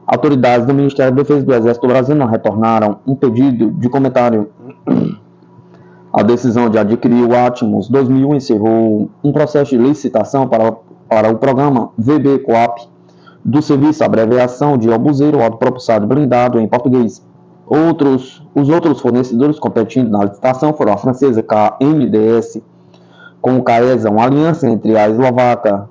Autoridades do Ministério da Defesa do Exército Brasileiro não retornaram um pedido de comentário. A decisão de adquirir o Atmos 2000 encerrou um processo de licitação para o programa VB-Coap do serviço abreviação de obuseiro autopropulsado blindado em português. Os outros fornecedores competindo na licitação foram a francesa KMDS, com o CAESA, uma aliança entre a eslovaca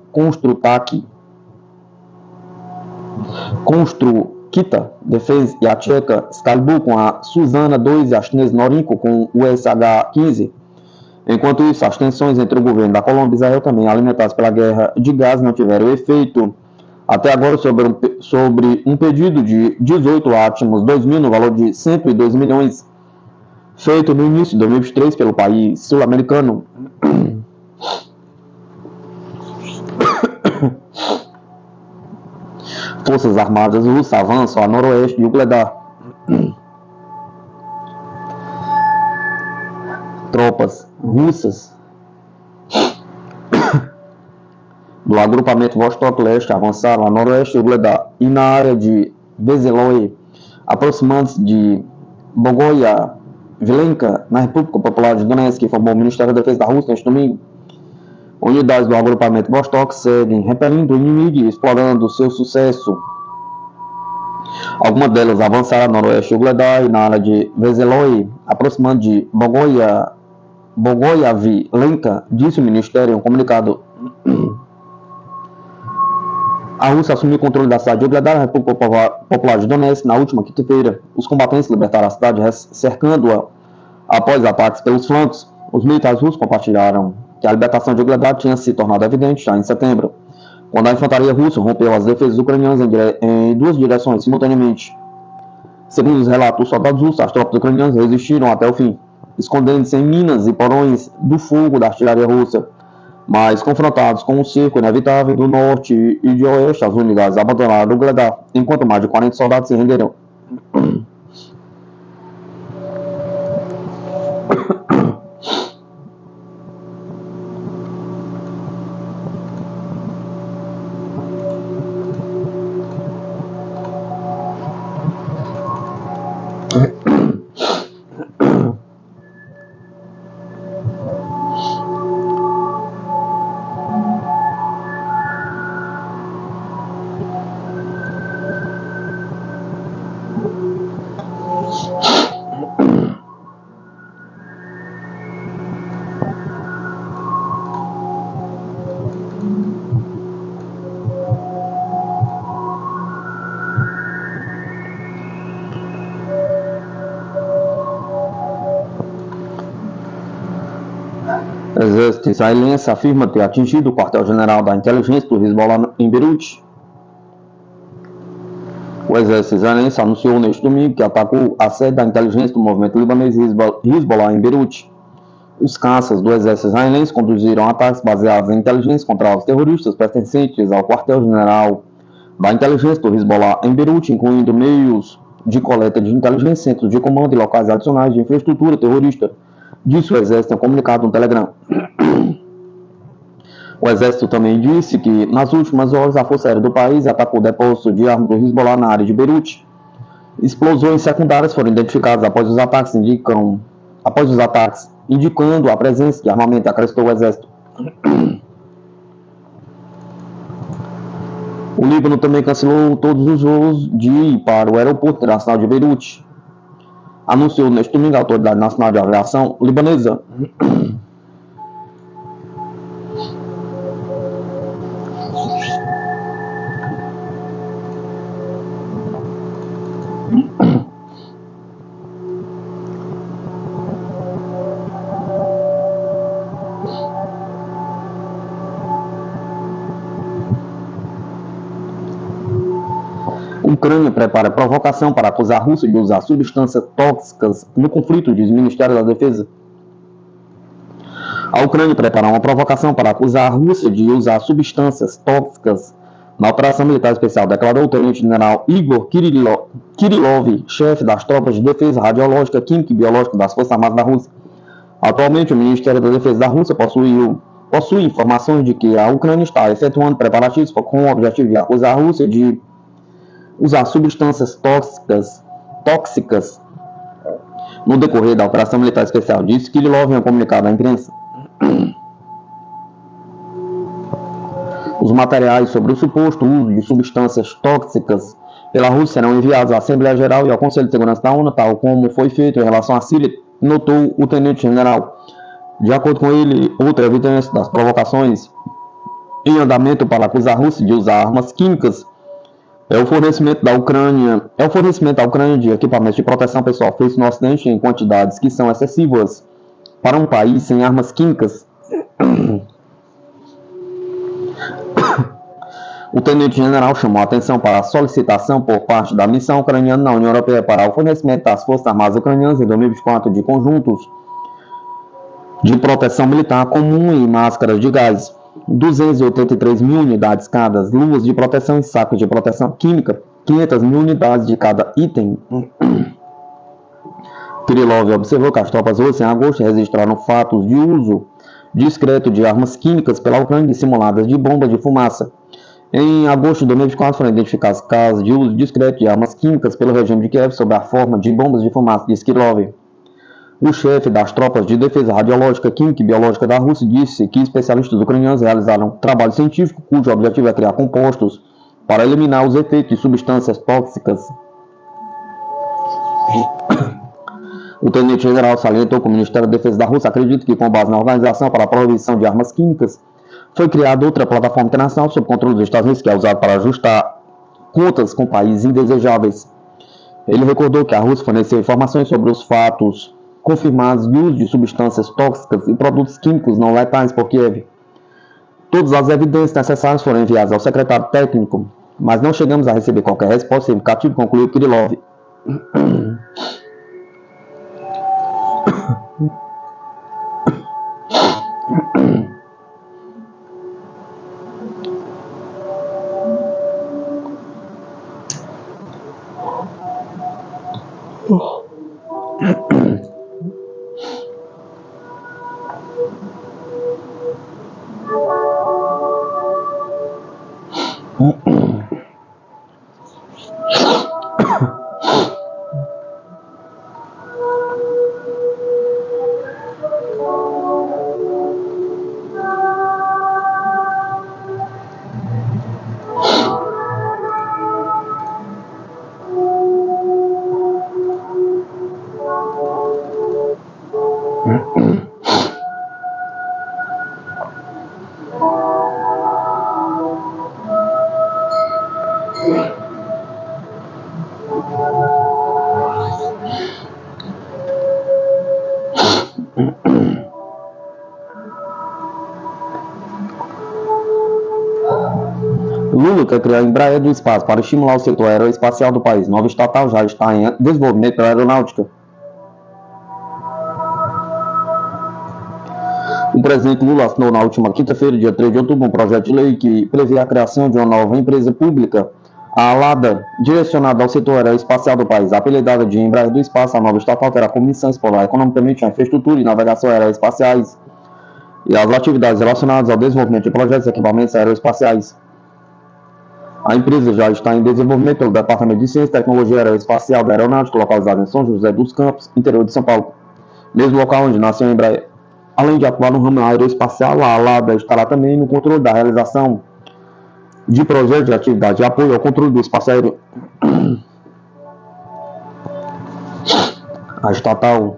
Construkita Defense e a tcheca Skalbu, com a Suzana 2 e a chinesa Norinco com o SH-15. Enquanto isso, as tensões entre o governo da Colômbia e Israel, também alimentadas pela guerra de Gaza, não tiveram efeito até agora sobre um pedido de 18 Atmos 2000 no valor de 102 milhões, feito no início de 2023 pelo país sul-americano. Forças Armadas Russas avançam a noroeste de Ugledar. Tropas russas do agrupamento Vostok Leste avançaram a noroeste de Ugledar e na área de Bezeloe, aproximando-se de Bogoia Vilenka, na República Popular de Donetsk, que informou o Ministério da Defesa da Rússia neste domingo. Unidades do agrupamento Vostok seguem repelindo o inimigo e explorando seu sucesso. Algumas delas avançaram a noroeste de Ugledar e na área de Veseloi, aproximando de Bogoia Vilenka, disse o Ministério em um comunicado. A Rússia assumiu o controle da cidade de Ugledar, na República Popular de Donetsk, na última quinta-feira. Os combatentes libertaram a cidade, cercando-a após ataques pelos flancos. Os militares russos compartilharam que a libertação de Ugledar tinha se tornado evidente já em setembro, quando a infantaria russa rompeu as defesas ucranianas em 2 direções simultaneamente. Segundo os relatos dos soldados russos, as tropas ucranianas resistiram até o fim, escondendo-se em minas e porões do fogo da artilharia russa. Mas, confrontados com um cerco inevitável do norte e de oeste, as unidades abandonaram Ugledar, enquanto mais de 40 soldados se renderam. O exército israelense afirma ter atingido o quartel-general da inteligência do Hezbollah em Beirute. O exército israelense anunciou neste domingo que atacou a sede da inteligência do movimento libanês Hezbollah em Beirute. Os caças do exército israelense conduziram ataques baseados em inteligência contra os terroristas pertencentes ao quartel-general da inteligência do Hezbollah em Beirute, incluindo meios de coleta de inteligência, centros de comando e locais adicionais de infraestrutura terrorista, disse o Exército em um comunicado no Telegram. O Exército também disse que, nas últimas horas, a Força Aérea do país atacou o depósito de armas do Hezbollah na área de Beirute. Explosões secundárias foram identificadas após os ataques, indicando a presença de armamento, acrescentou o Exército. O Líbano também cancelou todos os voos de ir para o aeroporto internacional de Beirute. Anunciou neste domingo a Autoridade Nacional de Aviação Libanesa. A Ucrânia prepara provocação para acusar a Rússia de usar substâncias tóxicas no conflito, diz o Ministério da Defesa. A Ucrânia prepara uma provocação para acusar a Rússia de usar substâncias tóxicas na operação militar especial, declarou o tenente-general Igor Kirillov, chefe das tropas de defesa radiológica, química e biológica das Forças Armadas da Rússia. Atualmente, o Ministério da Defesa da Rússia possui informações de que a Ucrânia está efetuando preparativos com o objetivo de acusar a Rússia de usar substâncias tóxicas no decorrer da operação militar especial, disse Kirillov em um comunicado à imprensa. Os materiais sobre o suposto uso de substâncias tóxicas pela Rússia serão enviados à Assembleia Geral e ao Conselho de Segurança da ONU, tal como foi feito em relação à Síria, notou o tenente-general. De acordo com ele, outra evidência das provocações em andamento para acusar a Rússia de usar armas químicas é o fornecimento à Ucrânia de equipamentos de proteção pessoal feitos no Ocidente em quantidades que são excessivas para um país sem armas químicas. O tenente-general chamou a atenção para a solicitação por parte da missão ucraniana na União Europeia para o fornecimento às Forças Armadas Ucranianas em 2024 de conjuntos de proteção militar comum e máscaras de gás, 283 mil unidades cada, luvas de proteção e sacos de proteção química, 500 mil unidades de cada item. Kirillov observou que as tropas russas em agosto registraram fatos de uso discreto de armas químicas pela Ucrânia dissimuladas de bombas de fumaça. Em agosto de 2024 foram identificados casos de uso discreto de armas químicas pelo regime de Kiev sob a forma de bombas de fumaça, disse Kirillov. O chefe das tropas de defesa radiológica, química e biológica da Rússia disse que especialistas ucranianos realizaram um trabalho científico cujo objetivo é criar compostos para eliminar os efeitos de substâncias tóxicas. O tenente-general salientou que o Ministério da Defesa da Rússia acredita que, com base na Organização para a Proibição de Armas Químicas, foi criada outra plataforma internacional sob controle dos Estados Unidos que é usada para ajustar contas com países indesejáveis. Ele recordou que a Rússia forneceu informações sobre os fatos confirmados de uso de substâncias tóxicas e produtos químicos não letais por Kiev. Todas as evidências necessárias foram enviadas ao secretário técnico, mas não chegamos a receber qualquer resposta significativa, concluiu Kirillov. Lula quer criar a Embraer do espaço para estimular o setor aeroespacial do país. Nova estatal já está em desenvolvimento pela aeronáutica. O presidente Lula assinou na última quinta-feira, dia 3 de outubro, um projeto de lei que prevê a criação de uma nova empresa pública, A ALADA, direcionada ao setor aeroespacial do país, apelidada de Embraer do Espaço, a nova estatal terá como missão explorar economicamente a infraestrutura e navegação aeroespaciais e as atividades relacionadas ao desenvolvimento de projetos e equipamentos aeroespaciais. A empresa já está em desenvolvimento pelo Departamento de Ciência e Tecnologia Aeroespacial da Aeronáutica, localizado em São José dos Campos, interior de São Paulo, mesmo local onde nasceu a Embraer. Além de atuar no ramo aeroespacial, a ALADA estará também no controle da realização de projetos de atividade de apoio ao controle do espaço aéreo. A estatal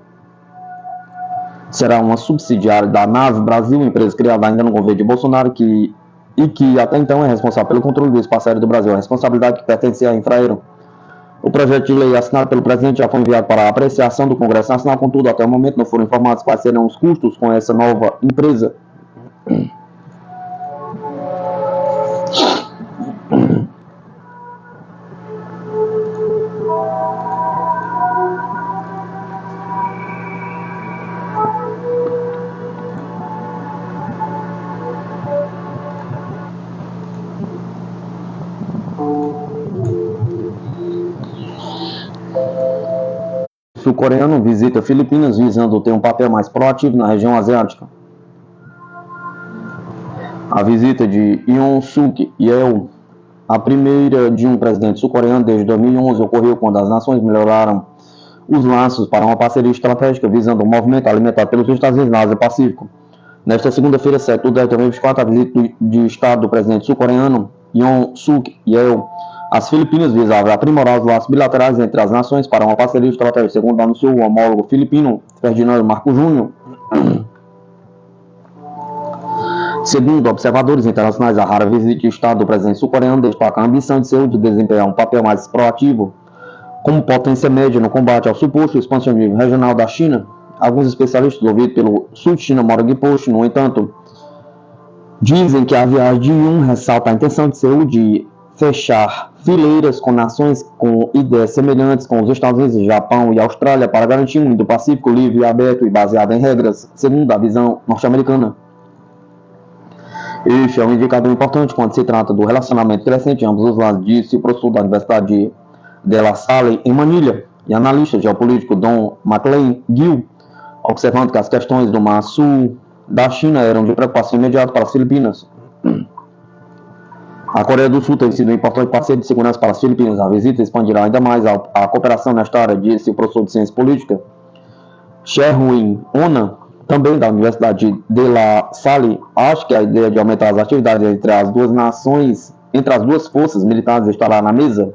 será uma subsidiária da NAV Brasil, empresa criada ainda no governo de Bolsonaro, que até então é responsável pelo controle do espaço aéreo do Brasil, a responsabilidade que pertence à Infraero. O projeto de lei assinado pelo presidente já foi enviado para a apreciação do Congresso Nacional, contudo, até o momento não foram informados quais serão os custos com essa nova empresa. Sul-coreano visita Filipinas visando ter um papel mais proativo na região asiática. A visita de Yoon Suk Yeol, a primeira de um presidente sul-coreano desde 2011, ocorreu quando as nações melhoraram os laços para uma parceria estratégica visando o movimento alimentado pelos Estados Unidos na Ásia-Pacífico. Nesta segunda-feira, 7 de 2024, a visita de Estado do presidente sul-coreano Yoon Suk Yeol às Filipinas visava aprimorar os laços bilaterais entre as nações para uma parceria estratégica, segundo anunciou o homólogo filipino Ferdinand Marcos Júnior. Segundo observadores internacionais, a rara visita de Estado do presidente sul-coreano destaca a ambição de Seul de desempenhar um papel mais proativo como potência média no combate ao suposto expansionismo regional da China. Alguns especialistas ouvidos pelo South China Morning Post, no entanto, dizem que a viagem de Yoon ressalta a intenção de Seul de fechar fileiras com nações com ideias semelhantes com os Estados Unidos, Japão e Austrália para garantir um Indo-Pacífico livre, aberto e baseado em regras, segundo a visão norte-americana. Este é um indicador importante quando se trata do relacionamento crescente em ambos os lados, disse o professor da Universidade de La Salle, em Manilha, e analista geopolítico Don McLean Gill, observando que as questões do Mar Sul da China eram de preocupação imediata para as Filipinas. A Coreia do Sul tem sido um importante parceiro de segurança para as Filipinas. A visita expandirá ainda mais a cooperação nesta área, disse o professor de Ciência Política Sherwin Ona, também da Universidade de La Salle. Acho que a ideia de aumentar as atividades entre as duas nações, entre as duas forças militares, estará na mesa.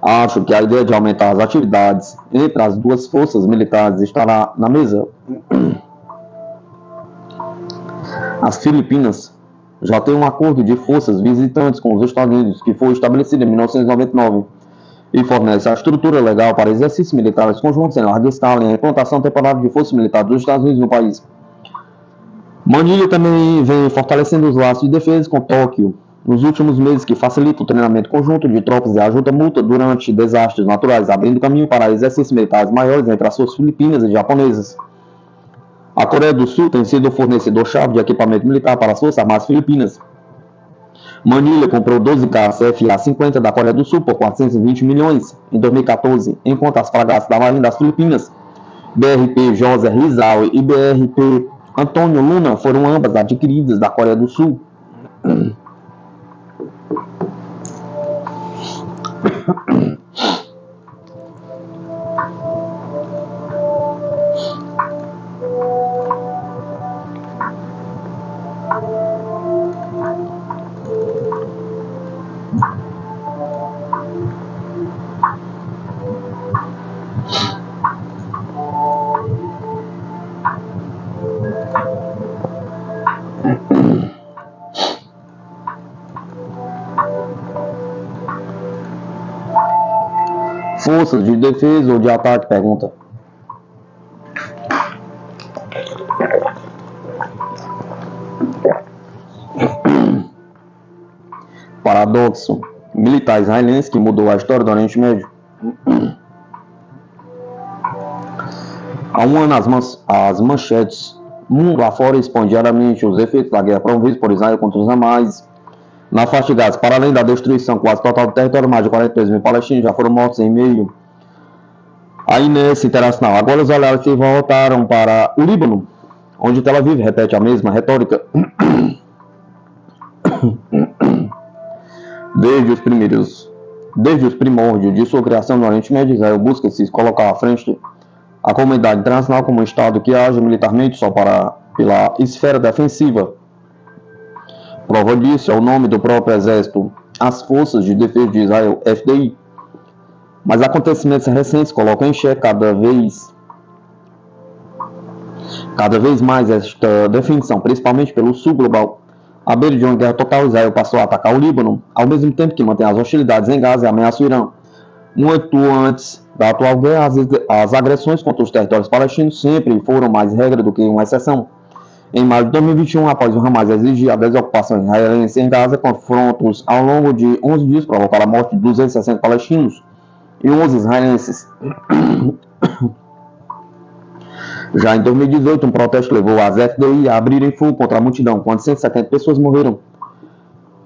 Acho que a ideia de aumentar as atividades entre as duas forças militares estará na mesa. As Filipinas já tem um acordo de forças visitantes com os Estados Unidos que foi estabelecido em 1999 e fornece a estrutura legal para exercícios militares conjuntos em larga escala e a implantação temporária de forças militares dos Estados Unidos no país. Manilha também vem fortalecendo os laços de defesa com Tóquio nos últimos meses, que facilita o treinamento conjunto de tropas e ajuda mútua durante desastres naturais, abrindo caminho para exercícios militares maiores entre as forças filipinas e japonesas. A Coreia do Sul tem sido o fornecedor-chave de equipamento militar para as Forças Armadas Filipinas. Manilha comprou 12 caças FA-50 da Coreia do Sul por 420 milhões em 2014, enquanto as fragatas da Marinha das Filipinas, BRP José Rizal e BRP Antônio Luna, foram ambas adquiridas da Coreia do Sul. Forças de defesa ou de ataque? Pergunta. Paradoxo. Militar israelense que mudou a história do Oriente Médio. Há um ano, as manchetes mundo afora expõem diariamente os efeitos da guerra promovida por Israel contra os Hamas Na faixa de Gaza, para além da destruição quase total do território, mais de 42 mil palestinos já foram mortos em meio à inércia internacional. Agora os olhares se voltaram para o Líbano, onde Tel Aviv repete a mesma retórica. Desde os primórdios de sua criação no Oriente Médio, Israel busca se colocar à frente a comunidade internacional como um Estado que age militarmente só pela esfera defensiva. Prova disso é o nome do próprio exército, as Forças de Defesa de Israel, FDI. Mas acontecimentos recentes colocam em xeque cada vez mais esta definição, principalmente pelo sul global. À beira de uma guerra total, Israel passou a atacar o Líbano, ao mesmo tempo que mantém as hostilidades em Gaza e ameaça o Irã. Muito antes da atual guerra, as agressões contra os territórios palestinos sempre foram mais regra do que uma exceção. Em maio de 2021, após o Hamas exigir a desocupação israelense em Gaza, confrontos ao longo de 11 dias provocaram a morte de 260 palestinos e 11 israelenses. Já em 2018, um protesto levou as FDI a abrirem fogo contra a multidão, quando 170 pessoas morreram.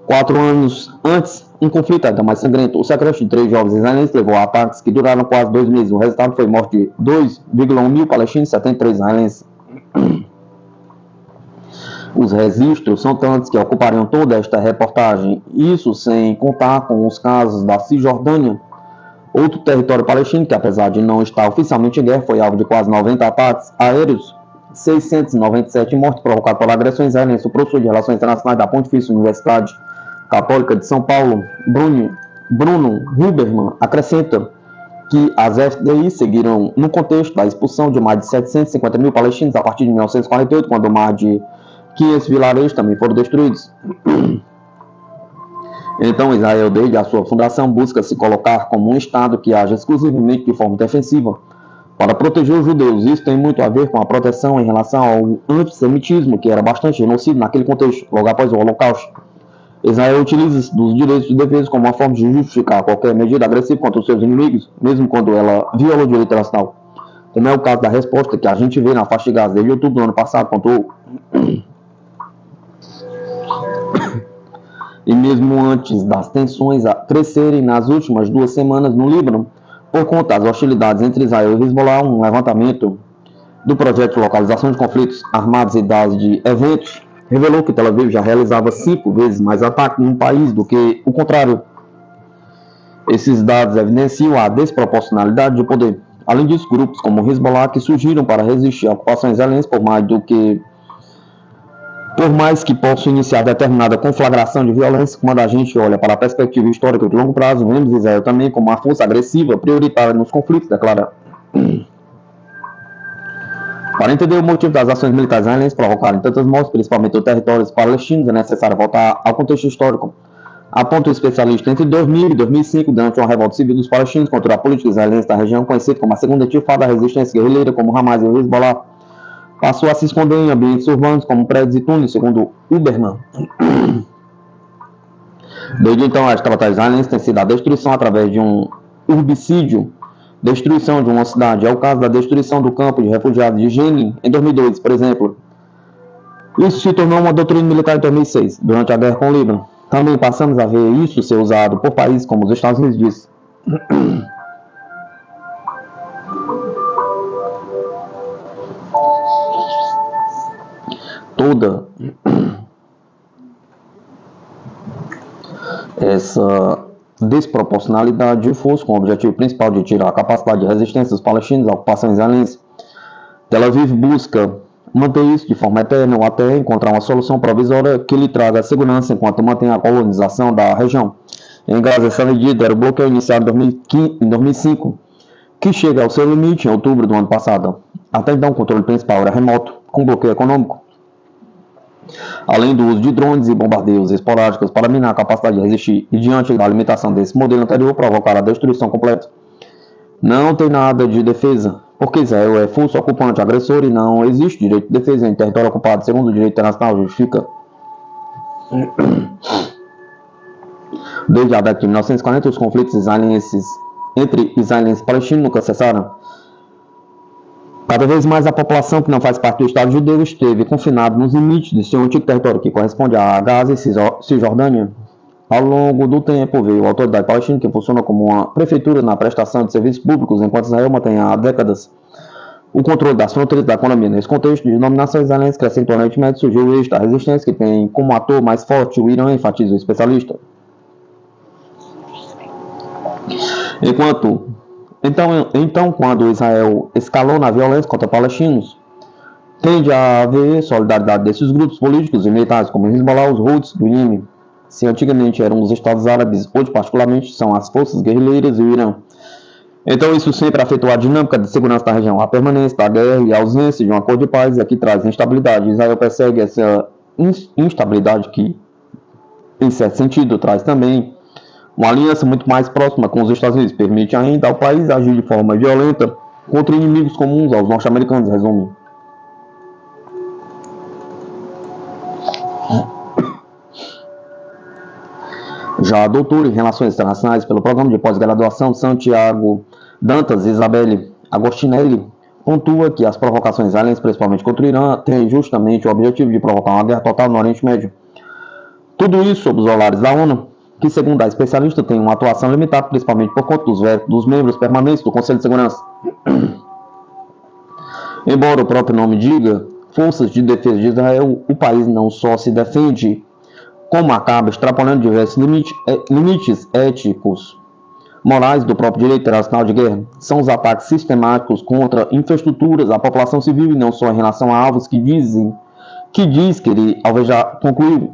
4 anos antes, um conflito ainda mais sangrento, o sequestro de 3 jovens israelenses levou a ataques que duraram quase 2 meses. O resultado foi a morte de 2,1 mil palestinos e 73 israelenses. Os registros são tantos que ocupariam toda esta reportagem, isso sem contar com os casos da Cisjordânia, outro território palestino que, apesar de não estar oficialmente em guerra, foi alvo de quase 90 ataques aéreos, 697 mortes provocadas por agressões israelenses. O professor de Relações Internacionais da Pontifícia Universidade Católica de São Paulo, Bruno Huberman, acrescenta que as FDI seguiram no contexto da expulsão de mais de 750 mil palestinos a partir de 1948, quando mais de 500 vilarejos também foram destruídos. Então, Israel, desde a sua fundação, busca se colocar como um Estado que age exclusivamente de forma defensiva para proteger os judeus. Isso tem muito a ver com a proteção em relação ao antissemitismo, que era bastante genocídio naquele contexto, logo após o Holocausto. Israel utiliza dos direitos de defesa como uma forma de justificar qualquer medida agressiva contra os seus inimigos, mesmo quando ela viola o direito internacional. Como é o caso da resposta que a gente vê na faixa de Gaza desde outubro do ano passado, contou. E mesmo antes das tensões a crescerem nas últimas 2 semanas no Líbano, por conta das hostilidades entre Israel e Hezbollah, um levantamento do projeto de localização de conflitos armados e dados de eventos revelou que Tel Aviv já realizava 5 vezes mais ataques no país do que o contrário. Esses dados evidenciam a desproporcionalidade de poder. Além disso, grupos como o Hezbollah, que surgiram para resistir à ocupação israelense por mais que possam iniciar determinada conflagração de violência, quando a gente olha para a perspectiva histórica de longo prazo, vemos Israel também como uma força agressiva prioritária nos conflitos, declara. Para entender o motivo das ações militares israelenses provocarem tantas mortes, principalmente nos territórios palestinos, é necessário voltar ao contexto histórico. Aponta o especialista, entre 2000 e 2005, durante uma revolta civil dos palestinos contra a política israelense da região, conhecida como a segunda intifada da resistência guerrilheira, como Hamas e o Hezbollah, passou a se esconder em ambientes urbanos como prédios e túneis, segundo Huberman. Desde então, a estratégia israelense tem sido a destruição através de um urbicídio, destruição de uma cidade. É o caso da destruição do campo de refugiados de Jenin, em 2002, por exemplo. Isso se tornou uma doutrina militar em 2006, durante a guerra com o Líbano. Também passamos a ver isso ser usado por países como os Estados Unidos. Toda essa desproporcionalidade de força com o objetivo principal de tirar a capacidade de resistência dos palestinos à ocupação israelense. Tel Aviv busca manter isso de forma eterna ou até encontrar uma solução provisória que lhe traga segurança enquanto mantém a colonização da região. Em Gaza, essa medida era o bloqueio iniciado em 2005, que chega ao seu limite em outubro do ano passado. Até então, o controle principal era remoto, com bloqueio econômico. Além do uso de drones e bombardeios esporádicos para minar a capacidade de resistir e, diante da limitação desse modelo anterior, provocar a destruição completa. Não tem nada de defesa, porque Israel é força ocupante, agressor, e não existe direito de defesa em território ocupado, segundo o direito internacional justifica. Desde a década de 1940, os conflitos entre israelenses e palestinos nunca cessaram. Cada vez mais a população que não faz parte do Estado judeu esteve confinada nos limites de seu antigo território, que corresponde a Gaza e Cisjordânia. Ao longo do tempo, veio a Autoridade Palestina, que funciona como uma prefeitura na prestação de serviços públicos, enquanto Israel mantém há décadas o controle das fronteiras da economia. Nesse contexto de dominação israelense crescente orientemente, surgiu o eixo da resistência, que tem como ator mais forte o Irã, enfatiza o especialista. Então, quando Israel escalou na violência contra palestinos, tende a haver solidariedade desses grupos políticos e militares, como o Hezbollah, os Houthis do Iêmen. Se antigamente eram os Estados Árabes, hoje particularmente são as forças guerrilheiras e o Irã. Então isso sempre afetou a dinâmica de segurança da região. A permanência da guerra e a ausência de um acordo de paz é que traz instabilidade. Israel persegue essa instabilidade que, em certo sentido, traz também uma aliança muito mais próxima com os Estados Unidos. Permite ainda ao país agir de forma violenta contra inimigos comuns aos norte-americanos, resume. Já a doutora em Relações Internacionais pelo Programa de Pós-Graduação Santiago Dantas Isabelle Agostinelli pontua que as provocações israelenses, principalmente contra o Irã, têm justamente o objetivo de provocar uma guerra total no Oriente Médio. Tudo isso sob os olhares da ONU, que, segundo a especialista, tem uma atuação limitada, principalmente por conta dos membros permanentes do Conselho de Segurança. Embora o próprio nome diga Forças de Defesa de Israel, o país não só se defende, como acaba extrapolando diversos limites éticos, morais do próprio direito internacional de guerra. São os ataques sistemáticos contra infraestruturas, a população civil, e não só em relação a alvos que diz que ele alvejar, concluiu.